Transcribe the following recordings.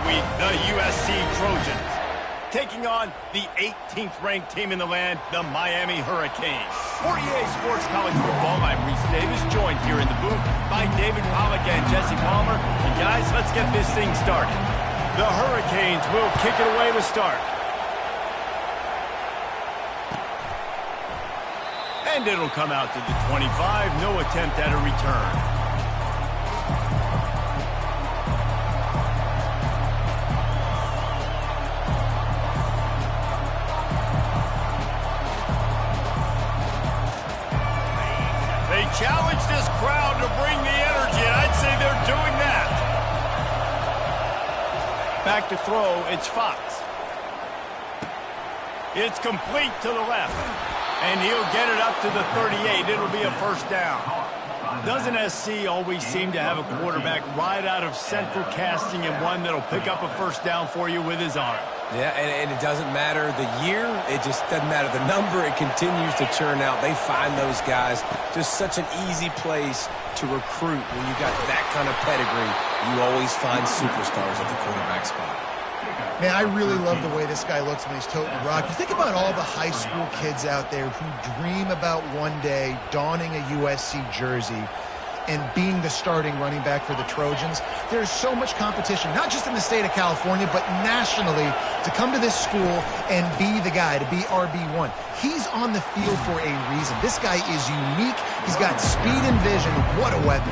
week, the USC Trojans taking on the 18th ranked team in the land, the Miami Hurricanes. For EA Sports College Football, I'm Reese Davis, joined here in the booth by David Pollack and Jesse Palmer. And guys, let's get this thing started. The Hurricanes will kick it away to start. And it'll come out to the 25, no attempt at a return. Challenge this crowd to bring the energy, and I'd say they're doing that. Back to throw, it's Fox. It's complete to the left, and he'll get it up to the 38. It'll be a first down. Doesn't SC always seem to have a quarterback right out of central casting and one that'll pick up a first down for you with his arm? Yeah, and it doesn't matter the year. It just doesn't matter the number. It continues to churn out. They find those guys. Just such an easy place to recruit. When you got that kind of pedigree, you always find superstars at the quarterback spot. Man, I really love the way this guy looks when he's toting the rock. You think about all the high school kids out there who dream about one day donning a USC jersey and being the starting running back for the Trojans. There's so much competition, not just in the state of California, but nationally, to come to this school and be the guy, to be RB1. He's on the field for a reason. This guy is unique. He's got speed and vision. What a weapon.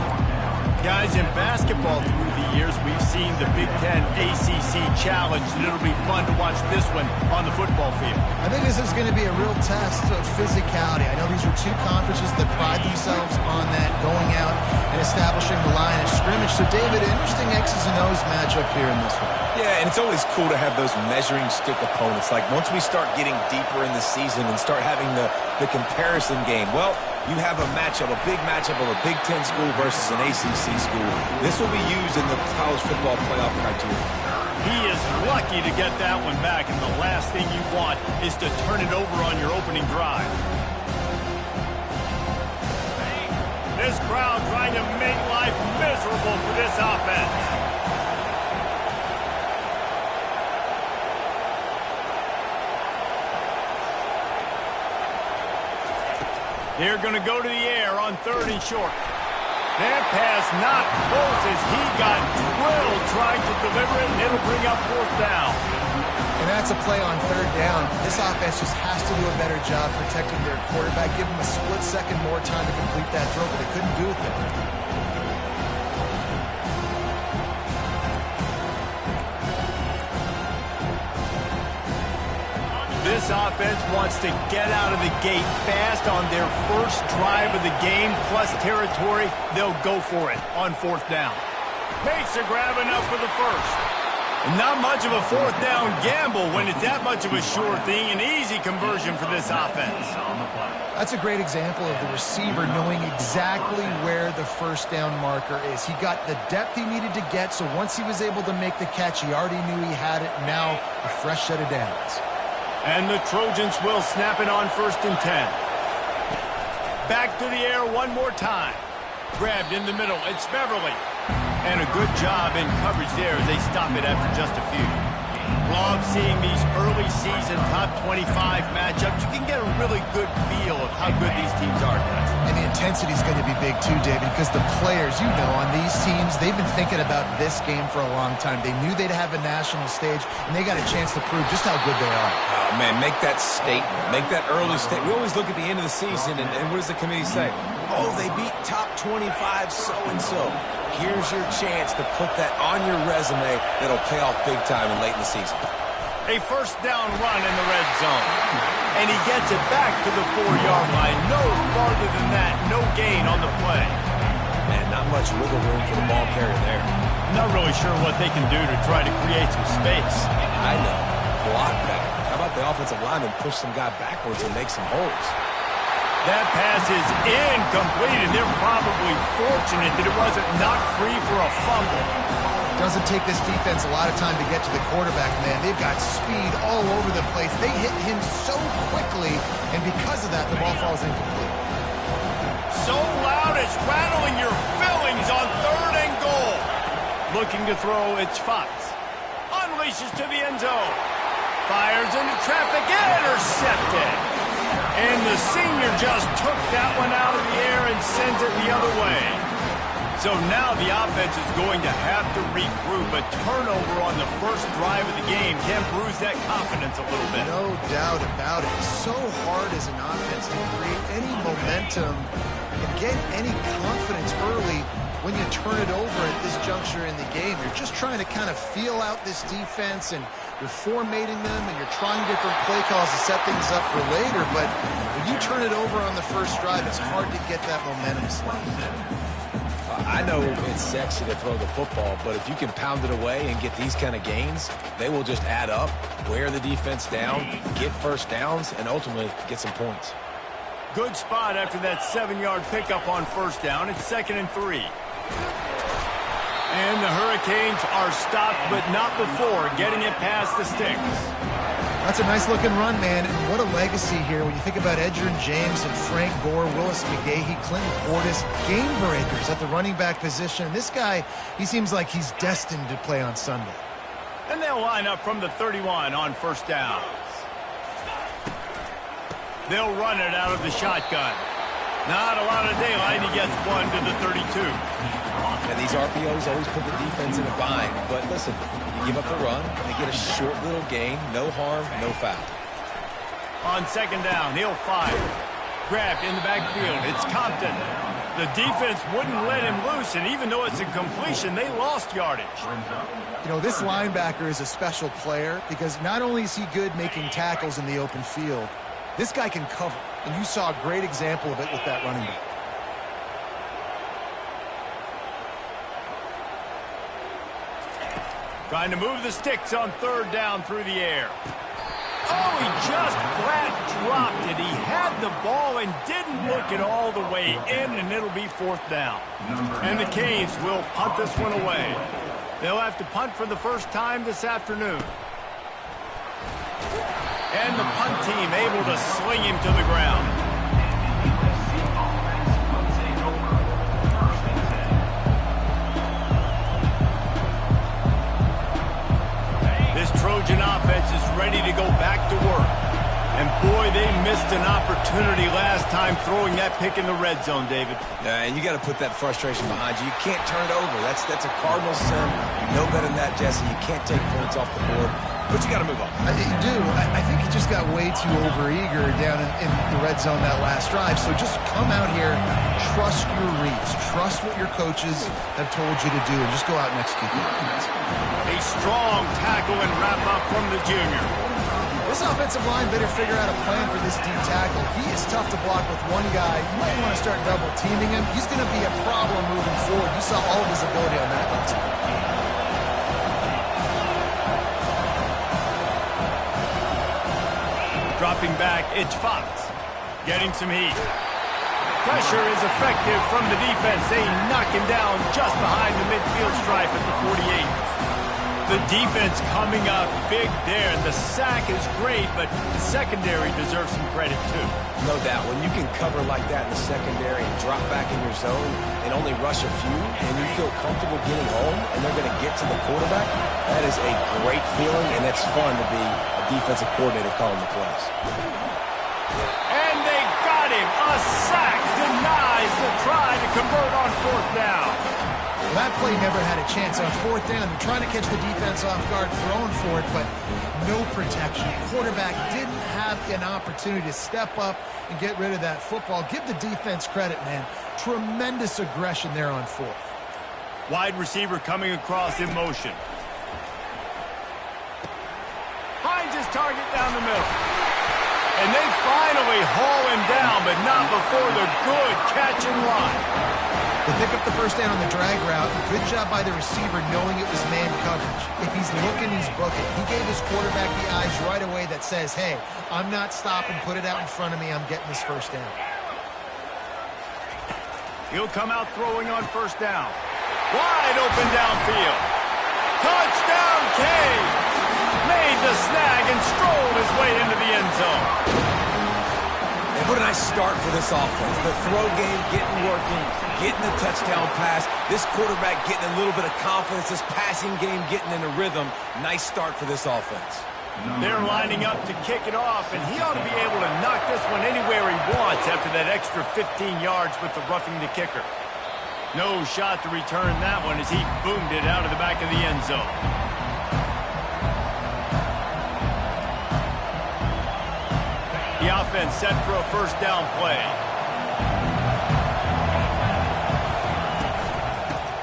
Guys, in basketball through the years, we've seen the Big Ten ACC Challenge, and it'll be fun to watch this one on the football field. I think this is going to be a real test of physicality. I know these are two conferences that pride themselves on that, going out and establishing the line of scrimmage. So, David, interesting X's and O's matchup here in this one. Yeah, and it's always cool to have those measuring stick opponents. Like, once we start getting deeper in the season and start having the comparison game, well, you have a matchup, a big matchup of a Big Ten school versus an ACC school. This will be used in the college football playoff criteria. He is lucky to get that one back, and the last thing you want is to turn it over on your opening drive. This crowd trying to make life miserable for this offense. They're going to go to the air on 3rd and short. That pass not close as he got drilled trying to deliver it, and it'll bring up 4th down. And that's a play on 3rd down. This offense just has to do a better job protecting their quarterback. Give them a split second more time to complete that throw, but they couldn't do it there. This offense wants to get out of the gate fast on their first drive of the game, plus territory. They'll go for it on 4th down. Makes a grab enough for the first. Not much of a 4th down gamble when it's that much of a sure thing. An easy conversion for this offense. That's a great example of the receiver knowing exactly where the first down marker is. He got the depth he needed to get, so once he was able to make the catch, he already knew he had it. Now a fresh set of downs. And the Trojans will snap it on 1st and 10. Back to the air one more time. Grabbed in the middle. It's Beverly. And a good job in coverage there as they stop it after just a few. Love seeing these early season top 25 matchups. You can get a really good feel of how good these teams are, guys. And the intensity is going to be big too, David, because the players, you know, on these teams, they've been thinking about this game for a long time. They knew they'd have a national stage, and they got a chance to prove just how good they are. Oh, man, make that statement. Make that early statement. We always look at the end of the season, and what does the committee say? Oh, they beat top 25 so-and-so. Here's your chance to put that on your resume that'll pay off big time and late in the season. A first down run in the red zone. And he gets it back to the 4-yard line. No farther than that. No gain on the play. Man, not much wiggle room for the ball carrier there. Not really sure what they can do to try to create some space. I know. Block better. How about the offensive lineman push some guy backwards and make some holes? That pass is incomplete, and they're probably fortunate that it wasn't knocked free for a fumble. Doesn't take this defense a lot of time to get to the quarterback, man. They've got speed all over the place. They hit him so quickly, and because of that, the ball falls incomplete. So loud it's rattling your fillings on 3rd and goal. Looking to throw, it's Fox. Unleashes to the end zone. Fires into traffic. Intercepted. And the senior just took that one out of the air and sends it the other way. So now the offense is going to have to regroup. A turnover on the first drive of the game can bruise that confidence a little bit. No doubt about it. It's so hard as an offense to create any momentum and get any confidence early when you turn it over at this juncture in the game. You're just trying to kind of feel out this defense, and you're formatting them, and you're trying different play calls to set things up for later. But when you turn it over on the first drive, it's hard to get that momentum slide. I know it's sexy to throw the football, but if you can pound it away and get these kind of gains, they will just add up, wear the defense down, get first downs, and ultimately get some points. Good spot after that 7-yard pickup on first down. It's 2nd and 3. And the Hurricanes are stopped, but not before getting it past the sticks. That's a nice-looking run, man, and what a legacy here when you think about Edgerrin James and Frank Gore, Willis McGahee, Clinton Portis, game breakers at the running back position. This guy, he seems like he's destined to play on Sunday. And they'll line up from the 31 on first down. They'll run it out of the shotgun. Not a lot of daylight. He gets one to the 32. And these RPOs always put the defense in a bind. But listen, you give up the run, they get a short little gain, no harm, no foul. On second down, he'll fire. Grabbed in the backfield. It's Compton. The defense wouldn't let him loose, and even though it's a completion, they lost yardage. You know, this linebacker is a special player because not only is he good making tackles in the open field, this guy can cover, and you saw a great example of it with that running back. Trying to move the sticks on third down through the air. Oh, he just flat dropped it. He had the ball and didn't look it all the way in, and it'll be fourth down. And the Canes will punt this one away. They'll have to punt for the first time this afternoon. And the punt team able to sling him to the ground. This Trojan offense is ready to go back to work. And boy, they missed an opportunity last time throwing that pick in the red zone, David. And you got to put that frustration behind you. You can't turn it over. That's a cardinal sin. You know better than that, Jesse. You can't take points off the board. But you got to move on. You do. I think he just got way too overeager down in the red zone that last drive. So just come out here, trust your reads, trust what your coaches have told you to do, and just go out and execute the offense. A strong tackle and wrap up from the junior. This offensive line better figure out a plan for this D tackle. He is tough to block with one guy. You might want to start double teaming him. He's going to be a problem moving forward. You saw all of his ability on that last time. Dropping back, it's Fox. Getting some heat. Pressure is effective from the defense. They knock him down just behind the midfield stripe at the 48. The defense coming up big there. The sack is great, but the secondary deserves some credit too. No doubt. When you can cover like that in the secondary and drop back in your zone and only rush a few, and you feel comfortable getting home, and they're going to get to the quarterback, that is a great feeling, and it's fun to be a defensive coordinator calling the plays. And they got him. A sack denies the try to convert on fourth down. That play never had a chance on fourth down. They're trying to catch the defense off guard, throwing for it, but no protection. Quarterback didn't have an opportunity to step up and get rid of that football. Give the defense credit, man. Tremendous aggression there on fourth. Wide receiver coming across in motion. Finds his target down the middle. And they finally haul him down, but not before the good catch and run. They pick up the first down on the drag route. Good job by the receiver knowing it was man coverage. If he's looking, he's booking. He gave his quarterback the eyes right away that says, hey, I'm not stopping. Put it out in front of me. I'm getting this first down. He'll come out throwing on first down. Wide open downfield. Touchdown, Canes! Made the snag and strolled his way into the end zone. And What a nice start for this offense. The throw game getting working, getting the touchdown pass. This quarterback getting a little bit of confidence. This passing game getting in a rhythm. Nice start for this offense. They're lining up to kick it off, and he ought to be able to knock this one anywhere he wants after that extra 15 yards with the roughing the kicker. No shot to return that one as he boomed it out of the back of the end zone. The offense set for a first down play.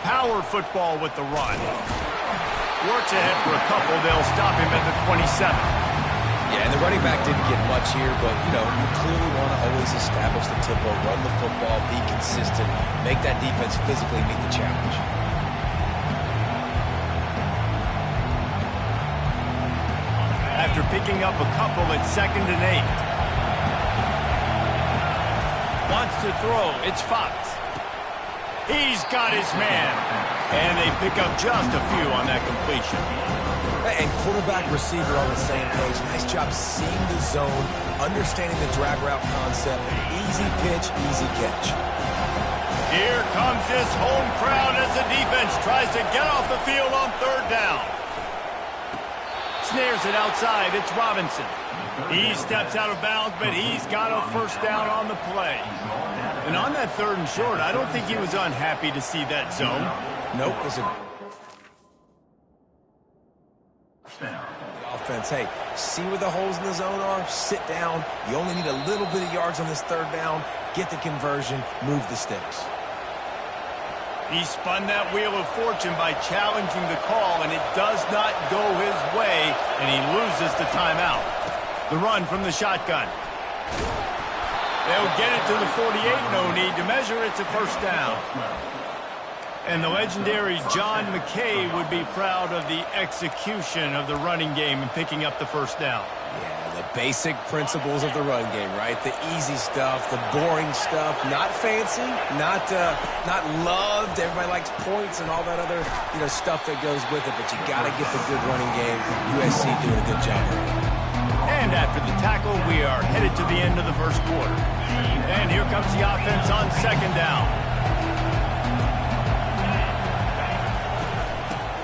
Power football with the run. Works ahead for a couple. They'll stop him at the 27. Yeah, and the running back didn't get much here, but, you clearly want to always establish the tempo, run the football, be consistent, make that defense physically meet the challenge. After picking up a couple at 2nd and 8. Wants to throw. It's Fox. He's got his man. And they pick up just a few on that completion. And quarterback receiver on the same page. Nice job seeing the zone, understanding the drag route concept. Easy pitch, easy catch. Here comes this home crowd as the defense tries to get off the field on 3rd down. Snares it outside. It's Robinson. He steps out of bounds, but he's got a first down on the play. And on that 3rd and short, I don't think he was unhappy to see that zone. Nope. Offense, hey, see where the holes in the zone are, sit down. You only need a little bit of yards on this 3rd down, get the conversion, move the sticks. He spun that wheel of fortune by challenging the call, and it does not go his way, and he loses the timeout. The run from the shotgun. They'll get it to the 48, no need to measure. It's a first down. And the legendary John McKay would be proud of the execution of the running game and picking up the first down. Yeah, the basic principles of the run game, right? The easy stuff, the boring stuff, not fancy, not loved. Everybody likes points and all that other stuff that goes with it, but you got to get the good running game. USC doing a good job. And after the tackle, we are headed to the end of the first quarter. And here comes the offense on 2nd down.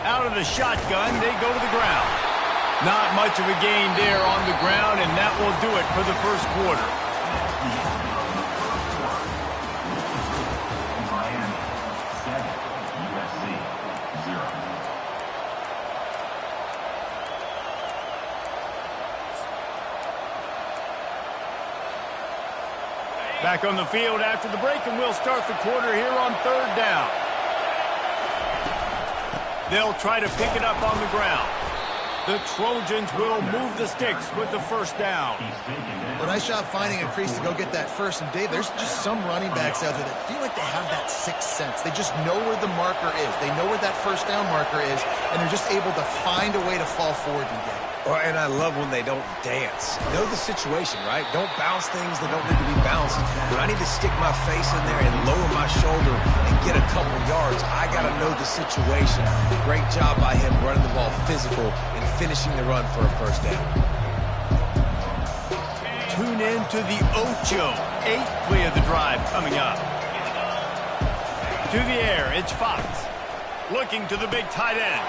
Out of the shotgun, they go to the ground. Not much of a gain there on the ground, and that will do it for the first quarter. Back on the field after the break, and we'll start the quarter here on 3rd down. They'll try to pick it up on the ground. The Trojans will move the sticks with the first down. Well, nice job finding a crease to go get that first. And, Dave, there's just some running backs out there that feel like they have that sixth sense. They just know where the marker is. They know where that first down marker is, and they're just able to find a way to fall forward and get it. And I love when they don't dance. Know the situation, right? Don't bounce things that don't need to be bounced. When I need to stick my face in there and lower my shoulder and get a couple yards, I got to know the situation. Great job by him running the ball physical and finishing the run for a first down. Tune in to the Ocho. 8th play of the drive coming up. To the air, it's Fox. Looking to the big tight end.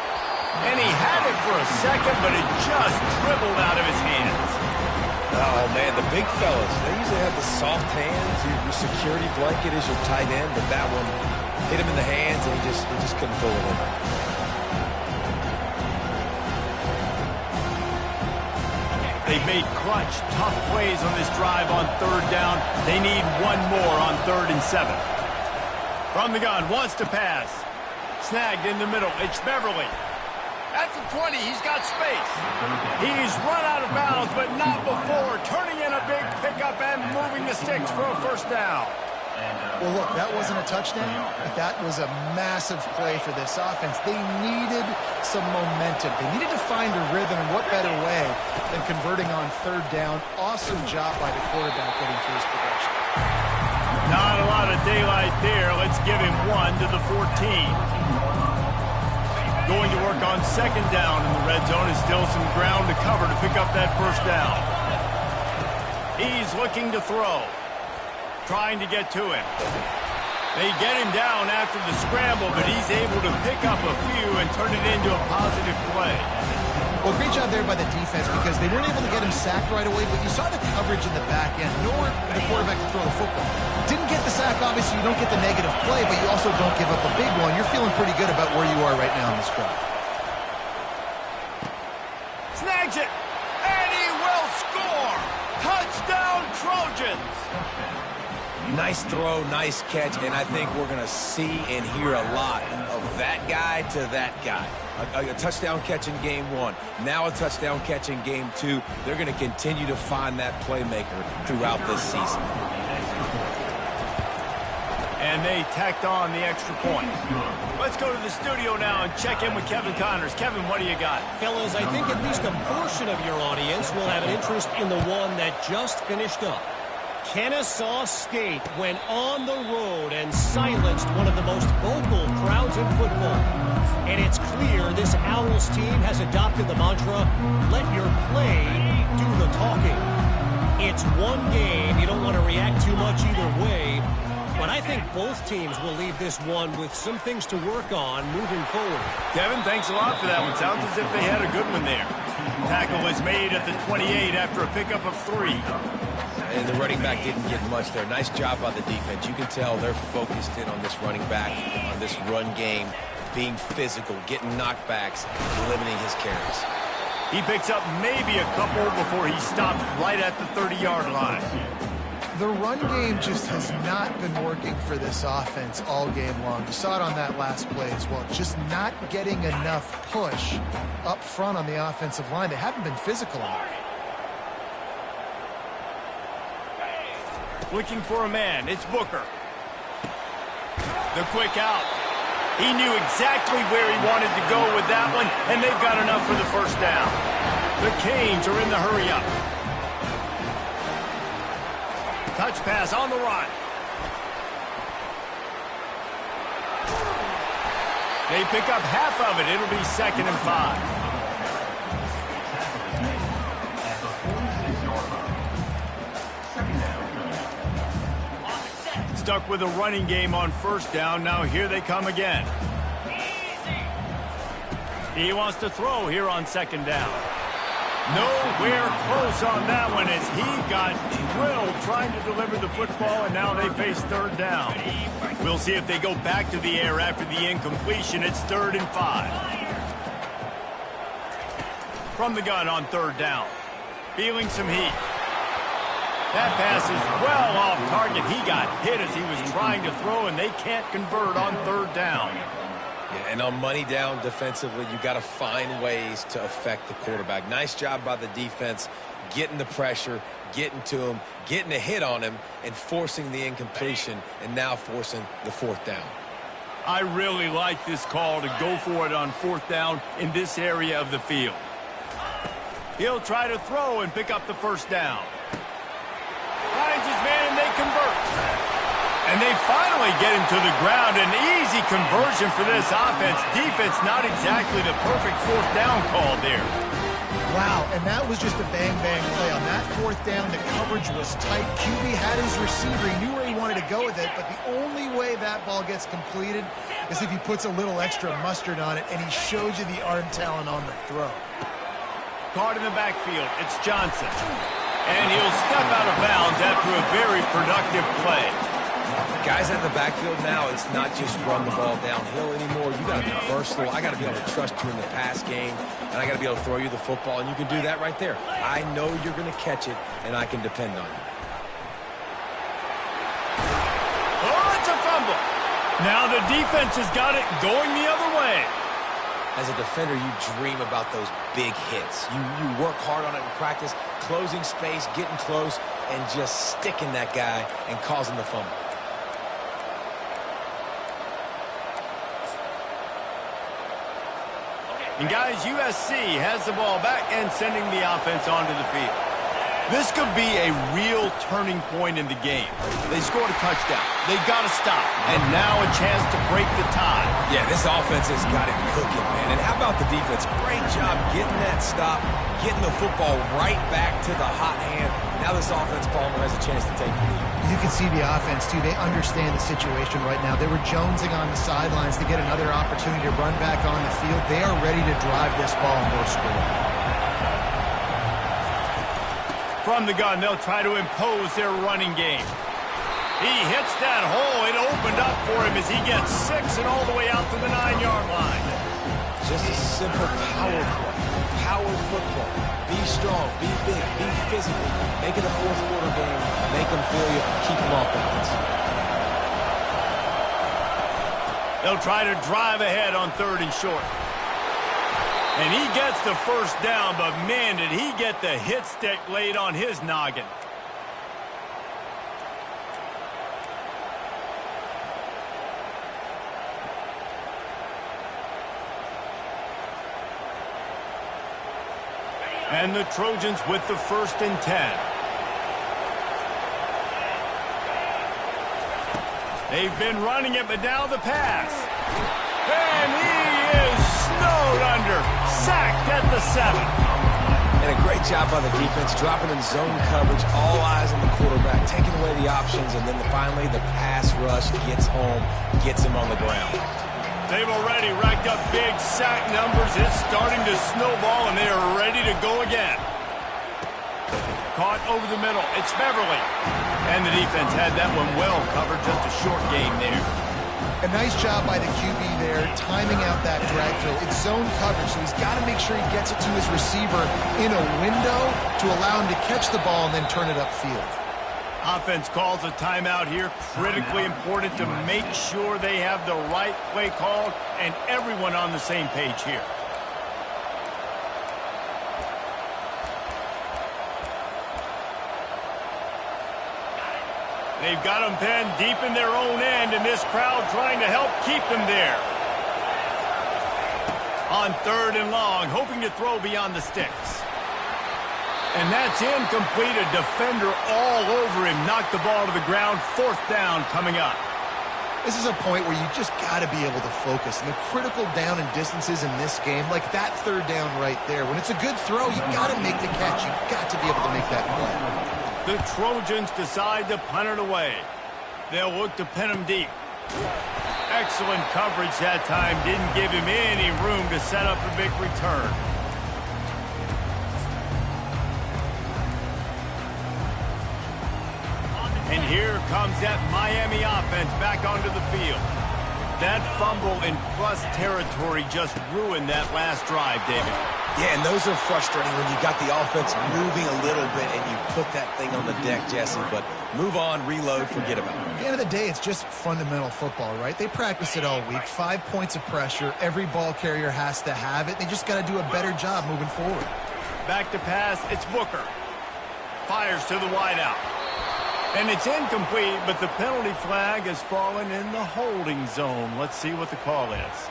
And he had it for a second, but it just dribbled out of his hands. Oh, man, the big fellas, they usually have the soft hands. Your security blanket is your tight end, but that one hit him in the hands, and he just couldn't pull it in. They've made clutch, tough plays on this drive on 3rd down. They need one more on 3rd and 7. From the gun, wants to pass. Snagged in the middle. It's Beverly. At the 20, he's got space. He's run out of bounds, but not before turning in a big pickup and moving the sticks for a first down. Well, look, that wasn't a touchdown, but that was a massive play for this offense. They needed some momentum. They needed to find a rhythm, and what better way than converting on 3rd down. Awesome job by the quarterback getting through his progression. Not a lot of daylight there. Let's give him one to the 14. Going to work on 2nd down in the red zone. Is still some ground to cover to pick up that first down. He's looking to throw. Trying to get to him. They get him down after the scramble, but he's able to pick up a few and turn it into a positive play. Well, great job there by the defense because they weren't able to get him sacked right away, but you saw the coverage in the back end. Nowhere for the quarterback to throw the football. Didn't get the sack, obviously. You don't get the negative play, but you also don't give up a big one. You're feeling pretty good about where you are right now in this drive. Snags it, and he will score! Touchdown, Trojans! Nice throw, nice catch, and I think we're going to see and hear a lot of that guy to that guy. A touchdown catch in game 1, now a touchdown catch in game 2. They're going to continue to find that playmaker throughout this season. And they tacked on the extra point. Let's go to the studio now and check in with Kevin Connors. Kevin, what do you got? Fellas, I think at least a portion of your audience will have an interest in the one that just finished up. Kennesaw State went on the road and silenced one of the most vocal crowds in football. And it's clear this Owls team has adopted the mantra, let your play do the talking. It's one game. You don't want to react too much either way. But I think both teams will leave this one with some things to work on moving forward. Kevin, thanks a lot for that one. Sounds as if they had a good one there. Tackle is made at the 28 after a pickup of 3. And the running back didn't get much there. Nice job by the defense. You can tell they're focused in on this running back, on this run game, being physical, getting knockbacks, limiting his carries. He picks up maybe a couple before he stops right at the 30-yard line. The run game just has not been working for this offense all game long. You saw it on that last play as well. Just not getting enough push up front on the offensive line. They haven't been physical enough. Looking for a man. It's Booker. The quick out. He knew exactly where he wanted to go with that one, and they've got enough for the first down. The Canes are in the hurry-up. Touch pass on the run. They pick up half of it. It'll be 2nd and 5. Stuck with a running game on first down. Now here they come again. He wants to throw here on 2nd down. Nowhere close on that one as he got drilled trying to deliver the football, and now they face 3rd down. We'll see if they go back to the air after the incompletion. It's 3rd and 5. From the gun on 3rd down. Feeling some heat. That pass is well off target. He got hit as he was trying to throw, and they can't convert on 3rd down. Yeah, and on money down defensively, you got to find ways to affect the quarterback. Nice job by the defense, getting the pressure, getting to him, getting a hit on him, and forcing the incompletion, and now forcing the 4th down. I really like this call to go for it on 4th down in this area of the field. He'll try to throw and pick up the first down. Finds his man, and they convert. And they finally get him to the ground. An easy conversion for this offense. Defense not exactly the perfect 4th down call there. Wow, and that was just a bang-bang play. On that 4th down, the coverage was tight. QB had his receiver. He knew where he wanted to go with it, but the only way that ball gets completed is if he puts a little extra mustard on it, and he showed you the arm talent on the throw. Caught in the backfield. It's Johnson. And he'll step out of bounds after a very productive play. Guys at the backfield now, it's not just run the ball downhill anymore. You got to be versatile. I got to be able to trust you in the pass game, and I got to be able to throw you the football, and you can do that right there. I know you're going to catch it, and I can depend on you. Oh, it's a fumble. Now the defense has got it going the other way. As a defender, you dream about those big hits. You work hard on it in practice, closing space, getting close, and just sticking that guy and causing the fumble. And guys, USC has the ball back and sending the offense onto the field. This could be a real turning point in the game. They scored a touchdown. They got to stop. And now a chance to break the tie. Yeah, this offense has got it cooking, man. And how about the defense? Great job getting that stop, getting the football right back to the hot hand. Now this offense, Palmer, has a chance to take the lead. You can see the offense, too. They understand the situation right now. They were jonesing on the sidelines to get another opportunity to run back on the field. They are ready to drive this ball and go score. From the gun, they'll try to impose their running game. He hits that hole. It opened up for him as he gets 6 and all the way out to the 9-yard line. Just a simple power play. Power football. Be strong, be big, be physical. Make it a fourth-quarter game. Make them feel you. Keep them off balance. They'll try to drive ahead on 3rd and short. And he gets the first down, but man, did he get the hit stick laid on his noggin. And the Trojans with the 1st and 10. They've been running it, but now the pass. And he is snowed under. Sacked at the 7. And a great job by the defense, dropping in zone coverage, all eyes on the quarterback, taking away the options, and then finally the pass rush gets home, gets him on the ground. They've already racked up big sack numbers. It's starting to snowball, and they are ready to go again. Caught over the middle. It's Beverly. And the defense had that one well covered. Just a short game there. A nice job by the QB there, timing out that drag throw. It's zone coverage, so he's got to make sure he gets it to his receiver in a window to allow him to catch the ball and then turn it upfield. Offense calls a timeout here. Critically important to make sure they have the right play called and everyone on the same page here. They've got them pinned deep in their own end, and this crowd trying to help keep them there. On 3rd and long, hoping to throw beyond the sticks. And that's incomplete. A defender all over him. Knocked the ball to the ground. 4th down coming up. This is a point where you just got to be able to focus. And the critical down and distances in this game, like that 3rd down right there, when it's a good throw, you got to make the catch. You got to be able to make that play. The Trojans decide to punt it away. They'll look to pin him deep. Excellent coverage that time. Didn't give him any room to set up a big return. And here comes that Miami offense back onto the field. That fumble in plus territory just ruined that last drive, David. Yeah, and those are frustrating when you got the offense moving a little bit and you put that thing on the deck, Jesse. But move on, reload, forget about it. At the end of the day, it's just fundamental football, right? They practice it all week. 5 points of pressure. Every ball carrier has to have it. They just got to do a better job moving forward. Back to pass, it's Booker. Fires to the wideout. And it's incomplete, but the penalty flag has fallen in the holding zone. Let's see what the call is.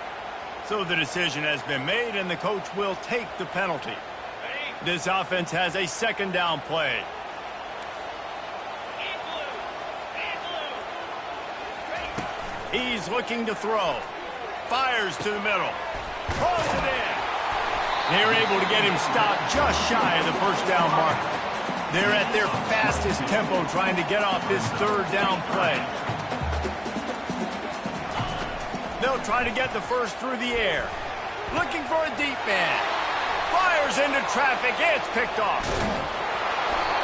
So the decision has been made, and the coach will take the penalty. This offense has a 2nd down play. He's looking to throw. Fires to the middle. Throws it in. They're able to get him stopped just shy of the 1st down marker. They're at their fastest tempo trying to get off this 3rd down play. They'll try to get the first through the air. Looking for a deep man. Fires into traffic. It's picked off.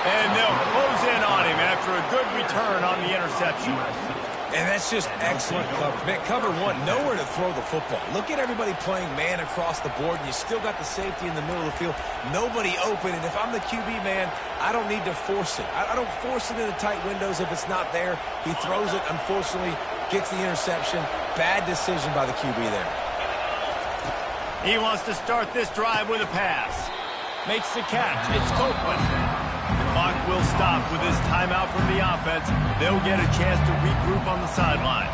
And they'll close in on him after a good return on the interception. And that's just excellent coverage. Man, cover one, nowhere to throw the football. Look at everybody playing man across the board, and you still got the safety in the middle of the field. Nobody open, and if I'm the QB, man, I don't need to force it. I don't force it into tight windows if it's not there. He throws it, unfortunately, gets the interception. Bad decision by the QB there. He wants to start this drive with a pass. Makes the catch. It's Copeland. The clock will stop with this timeout from the offense. They'll get a chance to regroup on the sideline.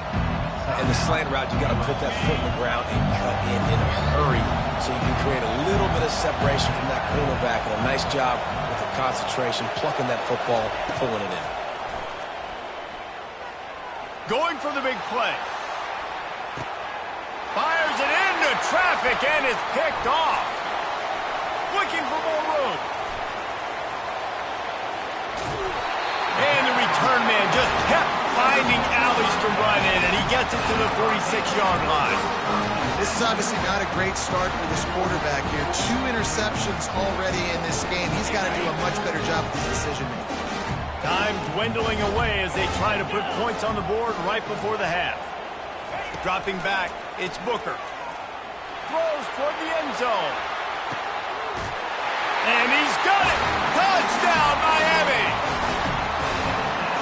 In the slant route, you got to put that foot in the ground and cut in a hurry so you can create a little bit of separation from that quarterback. And a nice job with the concentration, plucking that football, pulling it in. Going for the big play. Fires it into traffic and it's picked off. Looking for more room. And the return man just kept finding alleys to run in, and he gets it to the 46-yard line. This is obviously not a great start for this quarterback here. 2 interceptions already in this game. He's got to do a much better job with his decision-making. Time dwindling away as they try to put points on the board right before the half. Dropping back, it's Booker. Throws toward the end zone. And he's got it! Touchdown, Miami!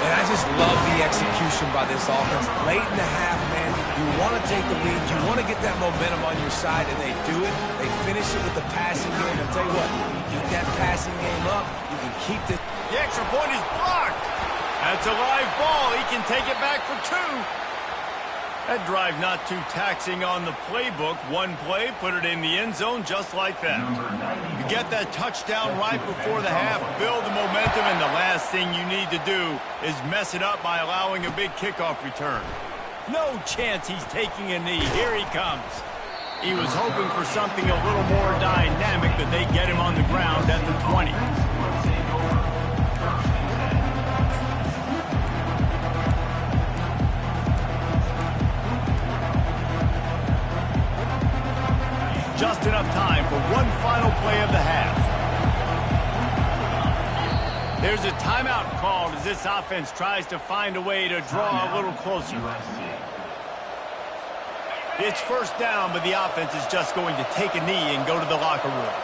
And I just love the execution by this offense. Late in the half, man, you want to take the lead. You want to get that momentum on your side, and they do it. They finish it with the passing game. I'll tell you what, keep that passing game up. You can keep the... The extra point is blocked. That's a live ball. He can take it back for 2. That drive not too taxing on the playbook. One play, put it in the end zone just like that. You get that touchdown right before the half, build the momentum, and the last thing you need to do is mess it up by allowing a big kickoff return. No chance he's taking a knee. Here he comes. He was hoping for something a little more dynamic, but they get him on the ground at the 20. Just enough time for one final play of the half. There's a timeout called as this offense tries to find a way to draw a little closer. It's first down, but the offense is just going to take a knee and go to the locker room.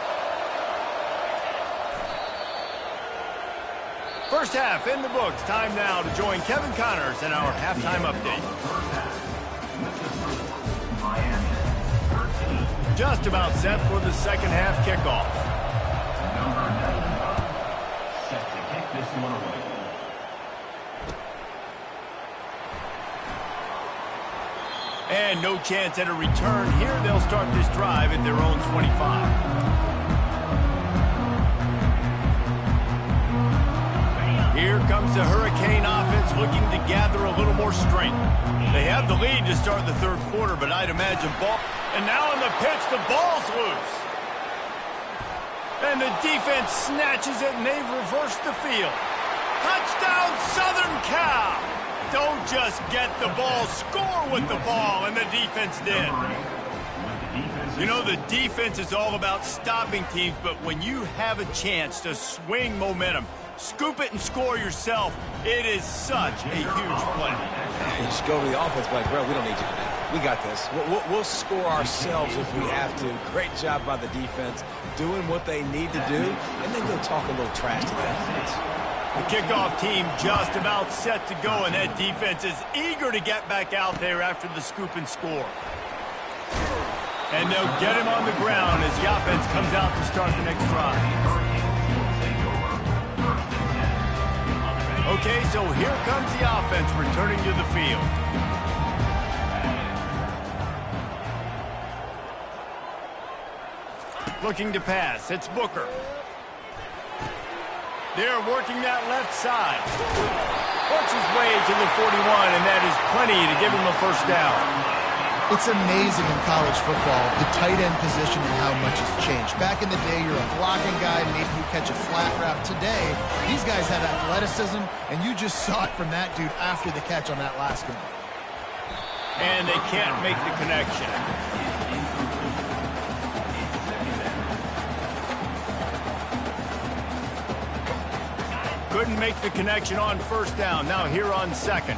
First half in the books. Time now to join Kevin Connors in our halftime update. Just about set for the second half kickoff. Set to kick this one away. And no chance at a return here. They'll start this drive at their own 25. Here comes the Hurricane offense looking to gather a little more strength. They have the lead to start the third quarter, but I'd imagine ball. And now in the pitch, the ball's loose. And the defense snatches it, and they've reversed the field. Touchdown, Southern Cal! Don't just get the ball, score with the ball, and the defense did. You know, the defense is all about stopping teams, but when you have a chance to swing momentum, scoop it and score yourself, it is such a huge play. You just go to the offense, like, bro, we don't need you today. We got this. We'll score ourselves if we have to. Great job by the defense, doing what they need to do, and then go talk a little trash to the offense. The kickoff team just about set to go, and that defense is eager to get back out there after the scoop and score. And they'll get him on the ground as the offense comes out to start the next drive. Okay, so here comes the offense returning to the field. Looking to pass, it's Booker. They're working that left side. Works his way to the 41, and that is plenty to give him a first down. It's amazing in college football, the tight end position and how much has changed. Back in the day, you're a blocking guy, maybe you catch a flat route. Today, these guys have athleticism, and you just saw it from that dude after the catch on that last one. And they can't make the connection. Couldn't make the connection on first down. Now here on second.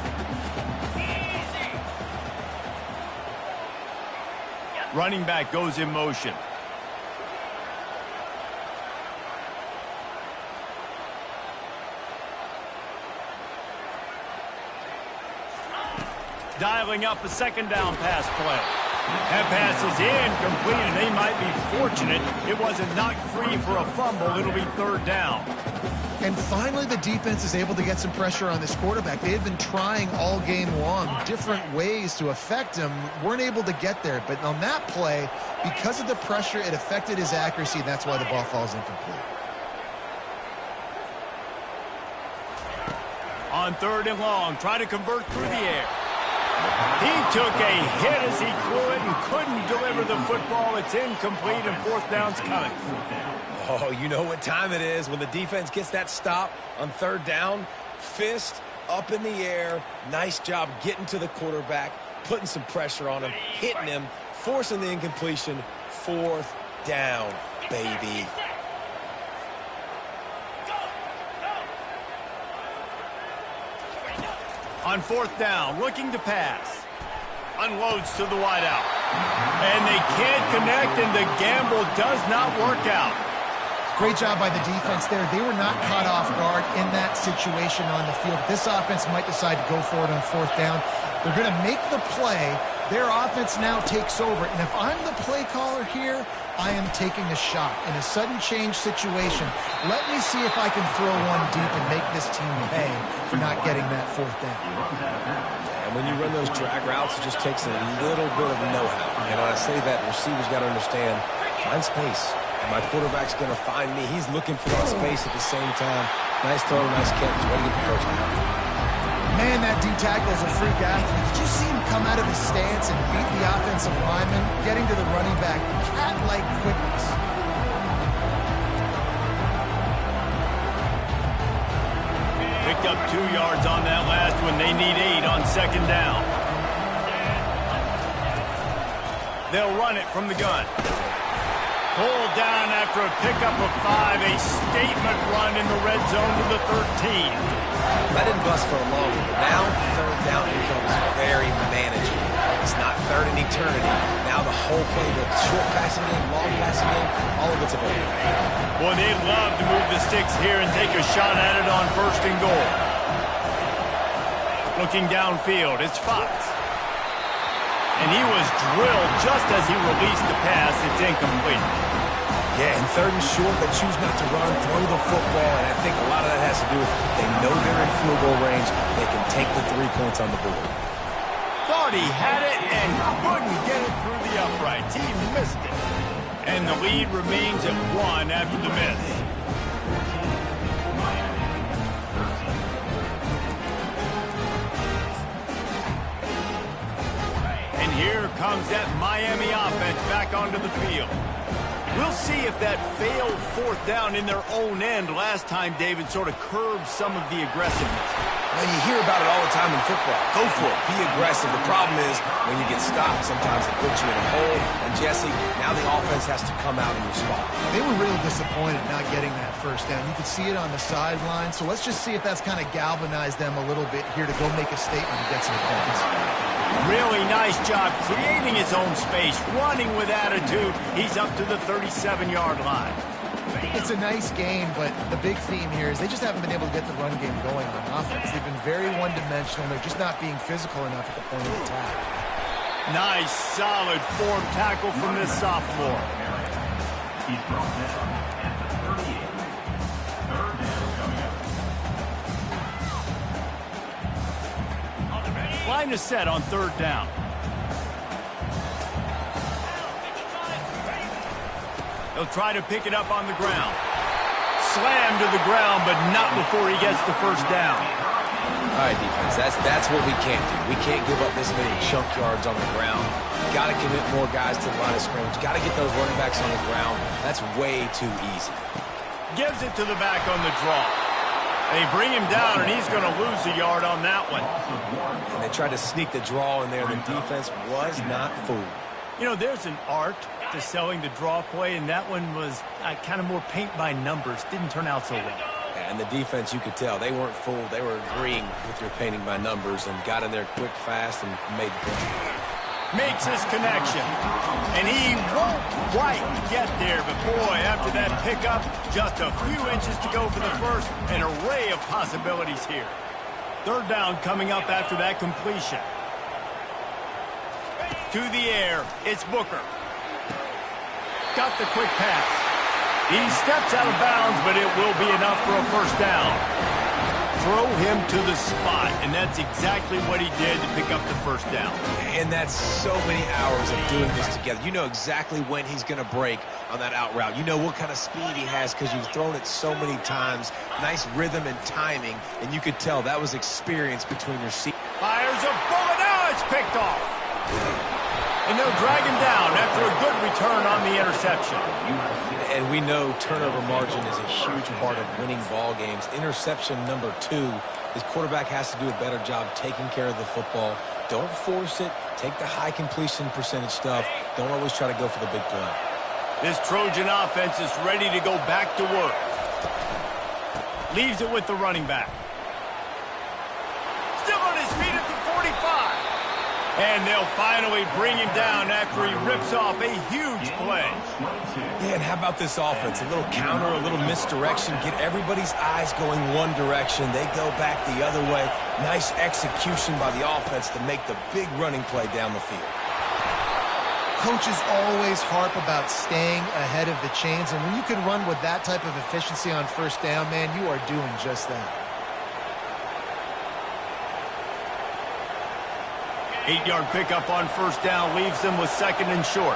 Running back goes in motion. Dialing up a second down pass play. That pass is incomplete, and they might be fortunate it wasn't knocked free for a fumble. It'll be third down. And finally, the defense is able to get some pressure on this quarterback. They had been trying all game long, different ways to affect him, weren't able to get there. But on that play, because of the pressure, it affected his accuracy, and that's why the ball falls incomplete. On 3rd and long, try to convert through the air. He took a hit as he threw it and couldn't deliver the football. It's incomplete, and 4th down's coming. Oh, you know what time it is when the defense gets that stop on 3rd down. Fist up in the air. Nice job getting to the quarterback, putting some pressure on him, hitting him, forcing the incompletion. 4th down, baby. On 4th down, looking to pass. Unloads to the wideout. And they can't connect, and the gamble does not work out. Great job by the defense there. They were not caught off guard in that situation on the field. This offense might decide to go for it on 4th down. They're going to make the play. Their offense now takes over. And if I'm the play caller here, I am taking a shot. In a sudden change situation, let me see if I can throw one deep and make this team pay for not getting that 4th down. And when you run those drag routes, it just takes a little bit of know-how. And when I say that, receivers got to understand, find space. My quarterback's going to find me. He's looking for that space at the same time. Nice throw, nice catch. Way to get the first down. Man, that D-tackle is a freak athlete. Did you see him come out of his stance and beat the offensive lineman, getting to the running back? Cat-like quickness. Picked up 2 yards on that last one. They need 8 on 2nd down. They'll run it from the gun. Pulled down after a pickup of 5. A statement run in the red zone to the 13. That didn't bust for a long one, but now 3rd down becomes very manageable. It's not 3rd and eternity. Now the whole playbook, short passing game, long passing game, all of it's available. Well, they'd love to move the sticks here and take a shot at it on 1st and goal. Looking downfield, it's Fox. And he was drilled just as he released the pass. It's incomplete. Yeah, and 3rd and short, they choose not to run, throw the football, and I think a lot of that has to do with they know they're in field goal range. They can take the 3 points on the board. Thought he had it and couldn't get it through the uprights. He missed it. And the lead remains at 1 after the miss. And here comes that Miami offense back onto the field. We'll see if that failed 4th down in their own end last time, David, sort of curbed some of the aggressiveness. Well, you hear about it all the time in football. Go for it. Be aggressive. The problem is when you get stopped, sometimes it puts you in a hole. And, Jesse, now the offense has to come out and respond. They were really disappointed not getting that 1st down. You could see it on the sideline. So let's just see if that's kind of galvanized them a little bit here to go make a statement and get some points. Really nice job creating his own space, running with attitude. He's up to the 37-yard line. It's a nice game, but the big theme here is they just haven't been able to get the run game going on offense. They've been very one-dimensional. They're just not being physical enough at the point of attack. Nice, solid form tackle from this sophomore. He's brought down at the 38. 3rd down coming up. Line is set on 3rd down. He'll try to pick it up on the ground. Slam to the ground, but not before he gets the 1st down. All right, defense, that's what we can't do. We can't give up this many chunk yards on the ground. Got to commit more guys to the line of scrimmage. Got to get those running backs on the ground. That's way too easy. Gives it to the back on the draw. They bring him down, and he's going to lose a yard on that one. And they tried to sneak the draw in there. The defense was not fooled. You know, there's an art to selling the draw play, and that one was kind of more paint by numbers. Didn't turn out so well. And the defense, you could tell, they weren't fooled. They were agreeing with your painting by numbers and got in there quick, fast, and made the play. Makes his connection, and he won't quite get there, but boy, after that pickup, just a few inches to go for the first, an array of possibilities here. 3rd down coming up after that completion. To the air, it's Booker. Got the quick pass. He steps out of bounds, but it will be enough for a 1st down. throw him to the spot, and that's exactly what he did to pick up the first down. And that's so many hours of doing this together. You know exactly when he's going to break on that out route. You know what kind of speed he has because you've thrown it so many times. Nice rhythm and timing, and you could tell that was experience between your seat. Fires a bullet. Now it's picked off. And they'll drag him down after a good return on the interception. And we know turnover margin is a huge part of winning ball games. Interception number 2, his quarterback has to do a better job taking care of the football. Don't force it. Take the high completion percentage stuff. Don't always try to go for the big play. This Trojan offense is ready to go back to work. Leaves it with the running back. Still on his feet at the 45. And they'll finally bring him down after he rips off a huge play. Yeah, and how about this offense? A little counter, a little misdirection. Get everybody's eyes going one direction. They go back the other way. Nice execution by the offense to make the big running play down the field. Coaches always harp about staying ahead of the chains, and when you can run with that type of efficiency on first down, man, you are doing just that. 8-yard pickup on first down leaves them with second and short.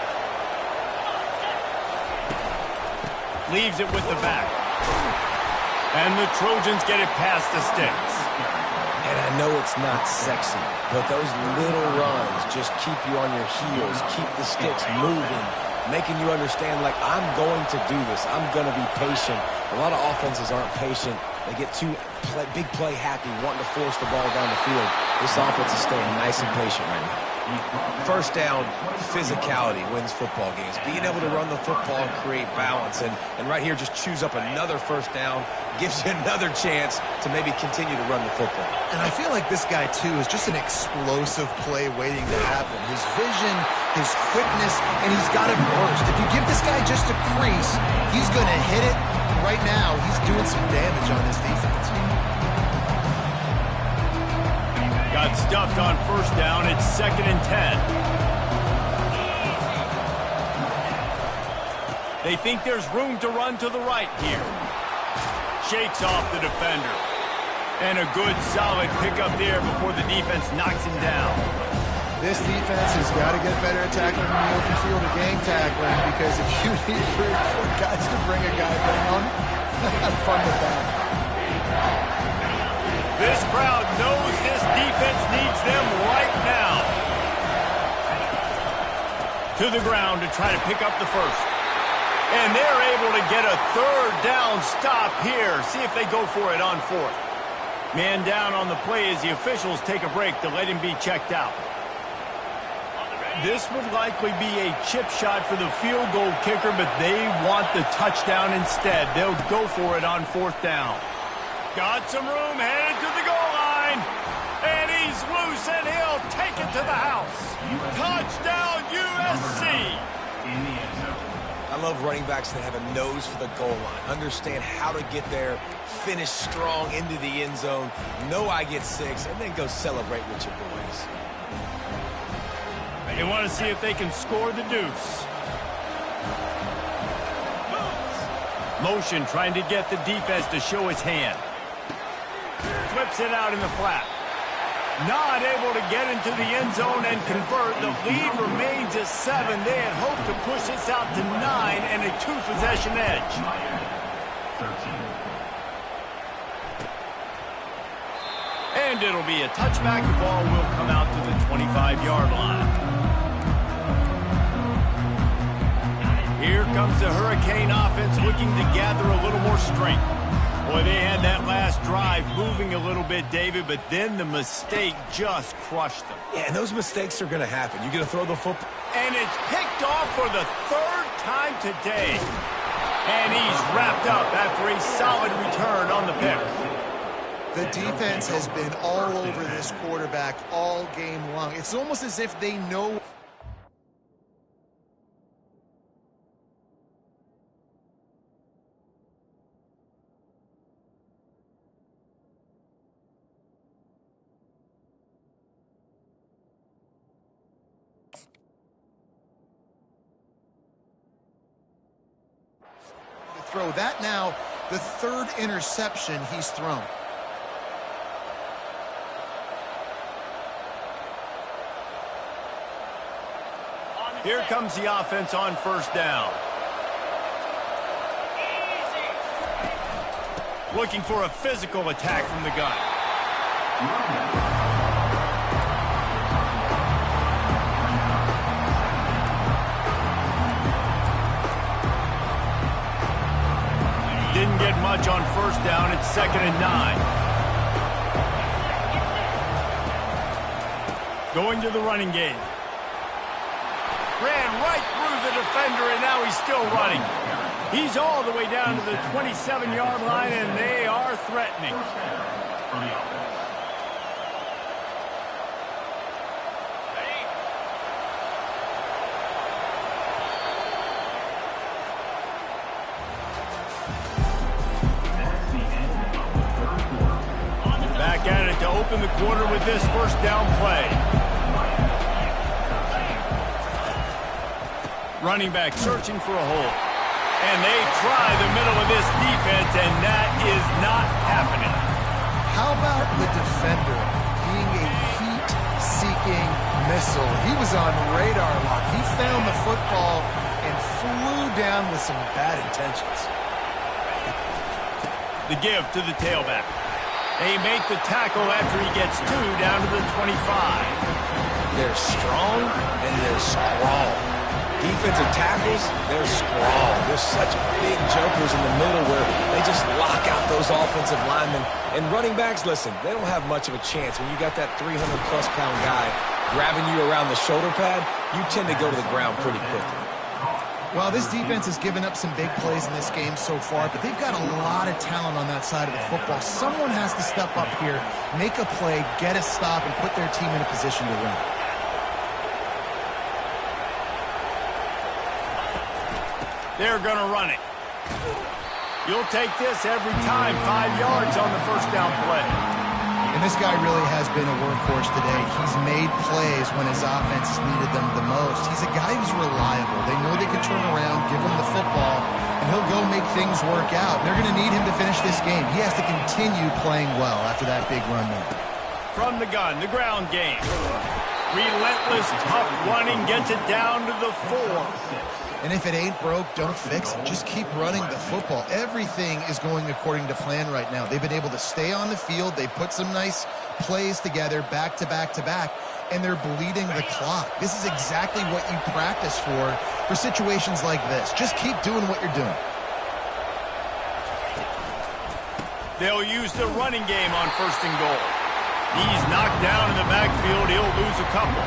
Leaves it with the back. And the Trojans get it past the sticks. And I know it's not sexy, but those little runs just keep you on your heels, keep the sticks moving, making you understand, like, I'm going to do this. I'm going to be patient. A lot of offenses aren't patient. They get too big play happy, wanting to force the ball down the field. This offense is staying nice and patient right now. First down, physicality wins football games. Being able to run the football and create balance. And right here, just choose up another first down, gives you another chance to maybe continue to run the football. And I feel like this guy, too, is just an explosive play waiting to happen. His vision, his quickness, and he's got it burst. If you give this guy just a crease, he's going to hit it. Right now, he's doing some damage on his defense. Got stuffed on first down. It's second and 10. They think there's room to run to the right here. Shakes off the defender. And a good, solid pickup there before the defense knocks him down. This defense has got to get better at tackling in the open field or game tackling, because if you need 3 or 4 guys to bring a guy down, have fun with that. This crowd knows this defense needs them right now. To the ground to try to pick up the first. And they're able to get a third down stop here. See if they go for it on fourth. Man down on the play as the officials take a break to let him be checked out. This would likely be a chip shot for the field goal kicker, but they want the touchdown instead. They'll go for it on fourth down. Got some room, headed to the goal line. And he's loose, and he'll take it to the house. Touchdown, USC. I love running backs that have a nose for the goal line. Understand how to get there, finish strong into the end zone, know I get 6, and then go celebrate with your boys. They want to see if they can score the deuce. Motion trying to get the defense to show his hand. Flips it out in the flat. Not able to get into the end zone and convert. The lead remains at 7. They had hoped to push this out to 9 and a 2-possession edge. 13. And it'll be a touchback. The ball will come out to the 25-yard line. Here comes the Hurricane offense looking to gather a little more strength. Boy, they had that last drive moving a little bit, David, but then the mistake just crushed them. Yeah, and those mistakes are going to happen. You're going to throw the football. And it's picked off for the 3rd time today. And he's wrapped up after a solid return on the pick. The defense has been all over this quarterback all game long. It's almost as if they know. Throw that now, the 3rd interception he's thrown. Here comes the offense on first down. Looking for a physical attack from the gun. Didn't get much on first down. It's 2nd and 9. Going to the running game. Ran right through the defender, and now he's still running. He's all the way down to the 27-yard line, and they are threatening. Back at it to open the quarter with this first down play. Running back searching for a hole. And they try the middle of this defense, and that is not happening. How about the defender being a heat-seeking missile? He was on radar lock. He found the football and flew down with some bad intentions. The give to the tailback. They make the tackle after he gets 2 down to the 25. They're strong and they're strong. Defensive tackles, they're strong. There's such big jokers in the middle where they just lock out those offensive linemen. And running backs, listen, they don't have much of a chance. When you got that 300-plus pound guy grabbing you around the shoulder pad, you tend to go to the ground pretty quickly. Well, this defense has given up some big plays in this game so far, but they've got a lot of talent on that side of the football. Someone has to step up here, make a play, get a stop, and put their team in a position to win. They're going to run it. You'll take this every time. 5 yards on the first down play. And this guy really has been a workhorse today. He's made plays when his offense needed them the most. He's a guy who's reliable. They know they can turn around, give him the football, and he'll go make things work out. They're going to need him to finish this game. He has to continue playing well after that big run there. From the gun, the ground game. Relentless, tough running gets it down to the 4. And if it ain't broke, don't fix it. Just keep running the football. Everything is going according to plan right now. They've been able to stay on the field. They put some nice plays together back to back to back, and they're bleeding the clock. This is exactly what you practice for situations like this. Just keep doing what you're doing. They'll use the running game on 1st and goal. He's knocked down in the backfield. He'll lose a couple.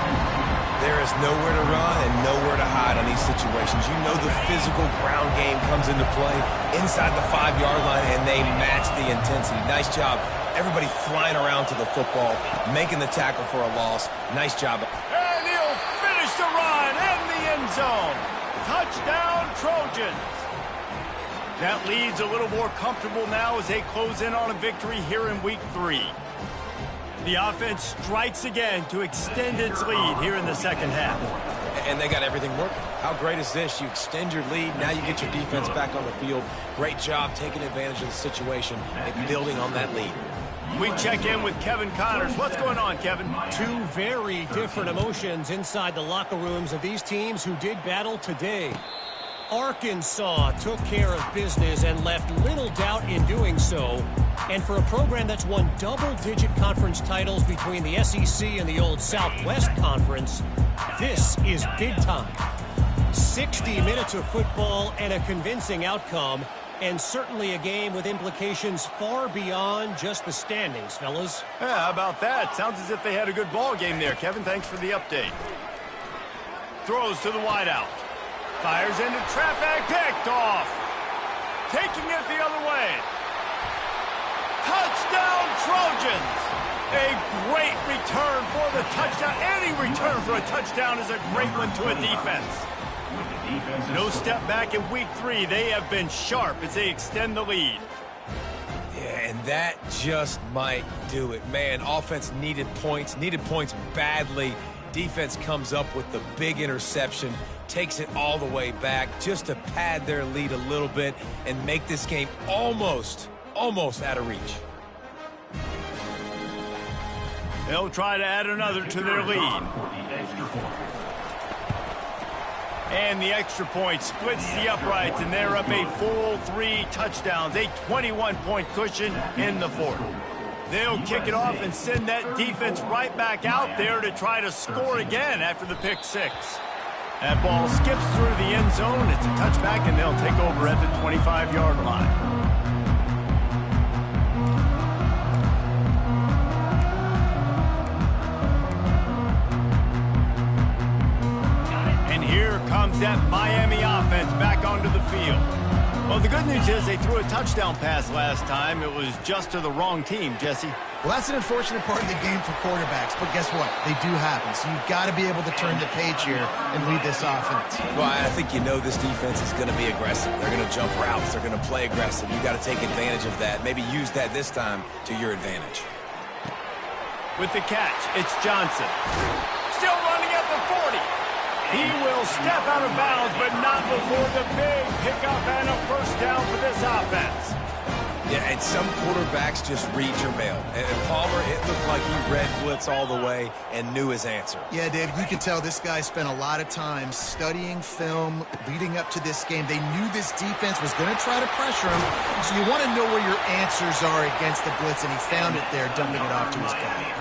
There is nowhere to run and nowhere to hide on these situations. You know the physical ground game comes into play inside the 5-yard line, and they match the intensity. Nice job. Everybody flying around to the football, making the tackle for a loss. Nice job. And he'll finish the run in the end zone. Touchdown, Trojans. That lead's a little more comfortable now as they close in on a victory here in Week 3. The offense strikes again to extend its lead here in the second half. And they got everything working. How great is this? You extend your lead. Now you get your defense back on the field. Great job taking advantage of the situation and building on that lead. We check in with Kevin Connors. What's going on, Kevin? 2 very different emotions inside the locker rooms of these teams who did battle today. Arkansas took care of business and left little doubt in doing so. And for a program that's won double-digit conference titles between the SEC and the old Southwest Conference, this is big time. 60 minutes of football and a convincing outcome, and certainly a game with implications far beyond just the standings, fellas. Yeah, how about that? Sounds as if they had a good ball game there, Kevin. Thanks for the update. Throws to the wideout. Fires into traffic, picked off. Taking it the other way. Touchdown, Trojans. A great return for the touchdown. Any return for a touchdown is a great one to a defense. No step back in Week 3. They have been sharp as they extend the lead. Yeah, and that just might do it. Man, offense needed points badly. Defense comes up with the big interception, takes it all the way back just to pad their lead a little bit and make this game almost out of reach. They'll try to add another to their lead. And the extra point splits the uprights, and they're up a full 3 touchdowns, a 21-point cushion in the fourth. They'll kick it off and send that defense right back out there to try to score again after the pick 6. That ball skips through the end zone. It's a touchback, and they'll take over at the 25-yard line. And here comes that Miami offense back onto the field. Well, the good news is they threw a touchdown pass last time. It was just to the wrong team, Jesse. Well, that's an unfortunate part of the game for quarterbacks, but guess what? They do happen, so you've got to be able to turn the page here and lead this offense. Well, I think you know this defense is going to be aggressive. They're going to jump routes. They're going to play aggressive. You've got to take advantage of that. Maybe use that this time to your advantage. With the catch, it's Johnson. Still running at the 40. He will step out of bounds, but not before the big pickup and a first down for this offense. Yeah, and some quarterbacks just read your mail. And Palmer, it looked like he read blitz all the way and knew his answer. Yeah, Dave, you can tell this guy spent a lot of time studying film leading up to this game. They knew this defense was going to try to pressure him, so you want to know where your answers are against the blitz, and he found it there, dumping it off to his guy.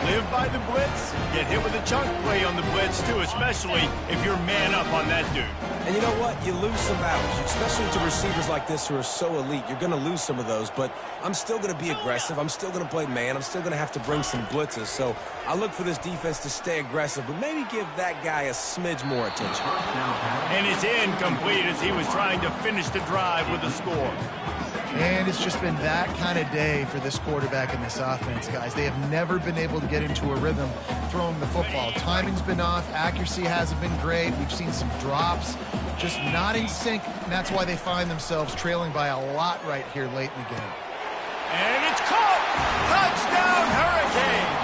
Live by the blitz, get hit with a chunk play on the blitz, too, especially if you're man up on that dude. And you know what? You lose some battles, especially to receivers like this who are so elite. You're going to lose some of those, but I'm still going to be aggressive. I'm still going to play man. I'm still going to have to bring some blitzes. So I look for this defense to stay aggressive, but maybe give that guy a smidge more attention. And it's incomplete as he was trying to finish the drive with a score. And it's just been that kind of day for this quarterback and this offense, guys. They have never been able to get into a rhythm throwing the football. Timing's been off. Accuracy hasn't been great. We've seen some drops, just not in sync, and that's why they find themselves trailing by a lot right here late in the game. And it's caught! Touchdown, Hurricane!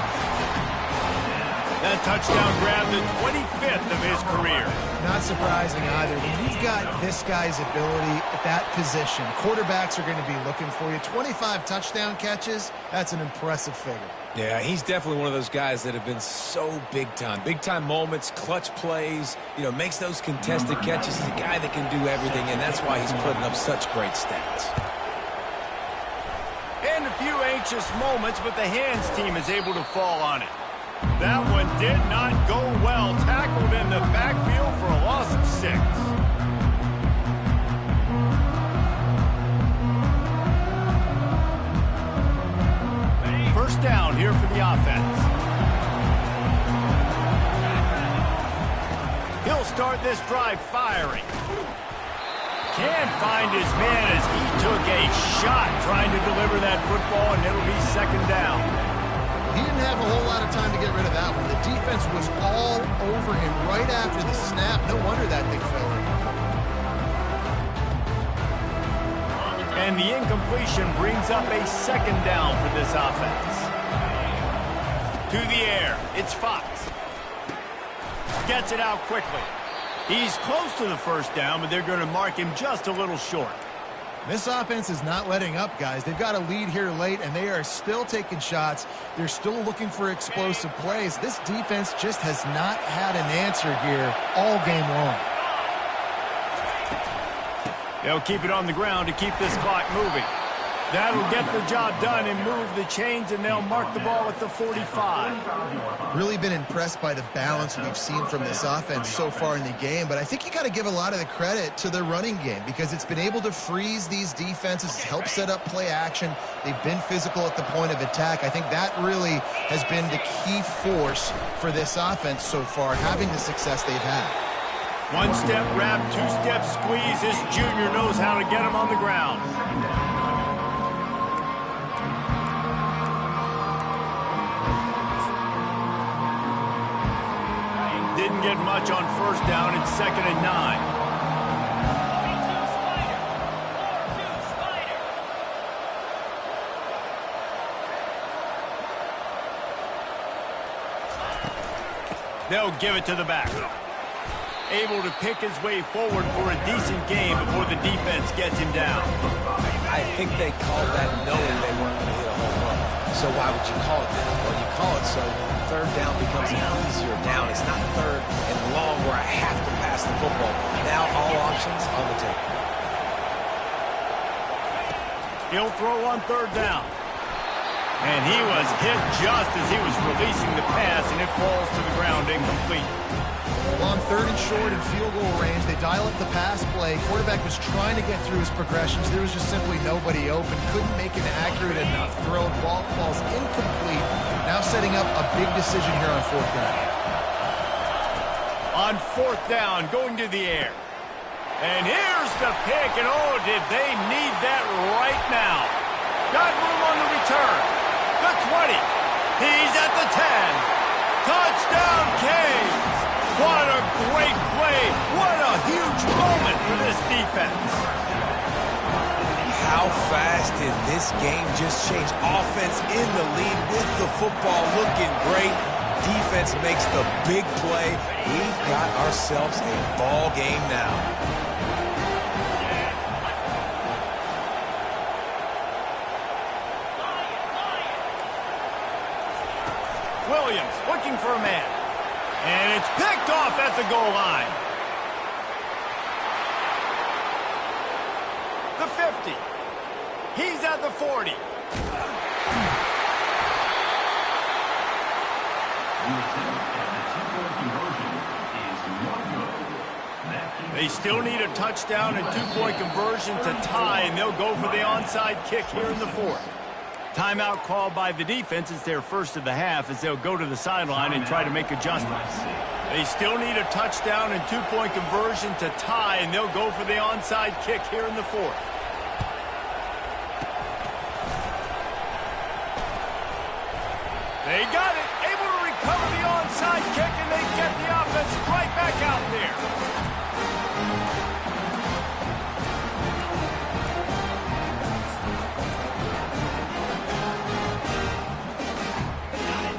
That touchdown grabbed the 25th of his career. Not surprising either. When you've got this guy's ability at that position, quarterbacks are going to be looking for you. 25 touchdown catches, that's an impressive figure. Yeah, he's definitely one of those guys that have been so big time. Big time moments, clutch plays, makes those contested catches. He's a guy that can do everything, and that's why he's putting up such great stats. And a few anxious moments, but the hands team is able to fall on it. That one did not go well. Tackled in the backfield for a loss of 6. First down here for the offense. He'll start this drive firing. Can't find his man as he took a shot trying to deliver that football, and it'll be second down. He didn't have a whole lot of time to get rid of that one. The defense was all over him right after the snap. No wonder that thing fell in. And the incompletion brings up a second down for this offense. To the air, it's Fox. Gets it out quickly. He's close to the first down, but they're going to mark him just a little short. This offense is not letting up, guys. They've got a lead here late, and they are still taking shots. They're still looking for explosive plays. This defense just has not had an answer here all game long. They'll keep it on the ground to keep this clock moving. That'll get the job done and move the chains, and they'll mark the ball at the 45. Really been impressed by the balance we've seen from this offense so far in the game, but I think you got to give a lot of the credit to their running game because it's been able to freeze these defenses, help set up play action. They've been physical at the point of attack. I think that really has been the key force for this offense so far, having the success they've had. One-step grab, two-step squeeze. This junior knows how to get him on the ground. Didn't get much on first down. It's 2nd and 9. They'll give it to the back. Able to pick his way forward for a decent game before the defense gets him down. I think they called that knowing they weren't going to hit a home run. So why would you call it that? Well, you call it so third down becomes an easier down. It's not third and long where I have to pass pass the football. Now all options on the table. He'll throw on third down. And he was hit just as he was releasing the pass, and it falls to the ground incomplete. Well, on third and short and field goal range, they dial up the pass play. Quarterback was trying to get through his progressions. There was just simply nobody open. Couldn't make an accurate enough throw. Ball falls incomplete. Now setting up a big decision here on fourth down. On fourth down, going to the air. And here's the pick, and oh, did they need that right now. Got room on the return. The 20. He's at the 10. Touchdown, Canes. What a great play. What a huge moment for this defense. How fast did this game just change? Offense in the lead with the football looking great. Defense makes the big play. We've got ourselves a ball game now. Williams looking for a man. And it's picked off at the goal line. The 50. He's at the 40. They still need a touchdown and two-point conversion to tie, and they'll go for the onside kick here in the fourth. Timeout called by the defense. It's their first of the half as they'll go to the sideline and try to make adjustments. They still need a touchdown and two-point conversion to tie, and they'll go for the onside kick here in the fourth. They got it, able to recover the onside kick, and they get the offense right back out there.